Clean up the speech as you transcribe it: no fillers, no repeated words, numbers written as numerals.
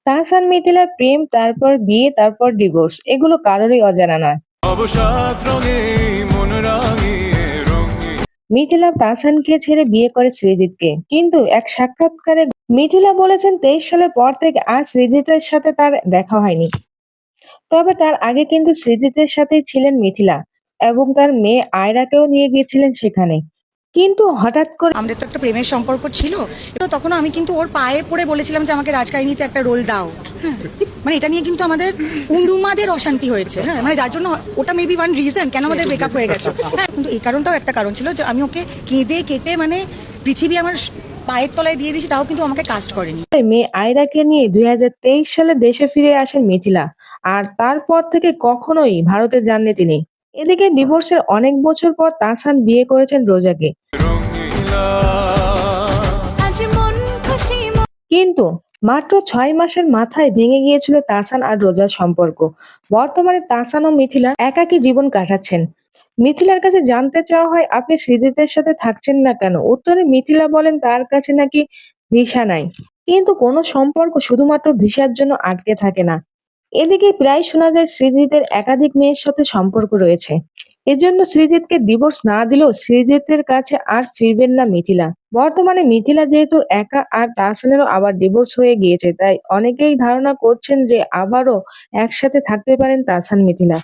তাহসান মিথিলার প্রেম, তারপর বিয়ে, তারপর ডিভোর্স, এগুলো কারোরই অজানা না। অবসাদ রঙে মন রাঙিয়ে রঙিয়ে মিথিলা তাহসানকে ছেড়ে বিয়ে করে সৃজিতকে, কিন্তু এক সাক্ষাৎকারে মিথিলা বলেছেন 23 সালের পর থেকে আর সৃজিতের সাথে তার দেখা হয়নি। তবে তার আগে কিন্তু সৃজিতের সাথেই ছিলেন মিথিলা এবং তার মেয়ে আয়রাকেও নিয়ে গিয়েছিলেন সেখানে। কিন্তু হঠাৎ করে আমাদের তো একটা প্রেমের সম্পর্ক ছিল। তো তখন আমি কিন্তু ওর পায়ে পড়ে বলেছিলাম যে আমাকে রাজকাহিনীতে একটা রোল দাও। হ্যাঁ, মানে এটা নিয়ে কিন্তু আমাদের উন্ডুমাদের অশান্তি হয়েছে। হ্যাঁ, মানে যার জন্য ওটা মেবি ওয়ান রিজন কেন আমাদের ব্রেকআপ হয়ে গেছে। হ্যাঁ, কিন্তু এই কারণটাও একটা কারণ ছিল যে আমি ওকে কেঁদে কেটে মানে পৃথিবী আমার পায়ের তলায় দিয়ে দিয়েছি, তাও কিন্তু আমাকে কাস্ট করেনি। মেয়ে আয়রাকে নিয়ে 2023 সালে দেশে ফিরে আসেন মিথিলা, আর তারপর থেকে কখনোই ভারতে যাননি তিনি। এদিকে ডিভোর্সের অনেক বছর পর তাহসান বিয়ে করেছেন রোজাকে, রঙিলা কিন্তু মাত্র 6 মাসের মাথায় ভেঙে গিয়েছিল তাহসান আর রোজার সম্পর্ক। বর্তমানে তাহসান ও মিথিলা একাকী জীবন কাটাচ্ছেন। মিথিলার কাছে জানতে চাওয়া হয়, আপনি সৃজিতের সাথে থাকছেন না কেন? উত্তরে মিথিলা বলেন তার কাছে নাকি ভিসা নাই, কিন্তু কোনো সম্পর্ক শুধুমাত্র ভিসার জন্য আটকে থাকে না। এদিকে প্রায় শোনা যায় সৃজিতের একাধিক মেয়ের সাথে সম্পর্ক রয়েছে। এজন্য সৃজিতকে ডিভোর্স না দিলেও সৃজিতের কাছে আর ফিরবেন না মিথিলা। বর্তমানে মিথিলা যেহেতু একা আর তাহসানেরও আবার ডিভোর্স হয়ে গিয়েছে, তাই অনেকেই ধারণা করছেন যে আবারও একসাথে থাকতে পারেন তাহসান মিথিলা।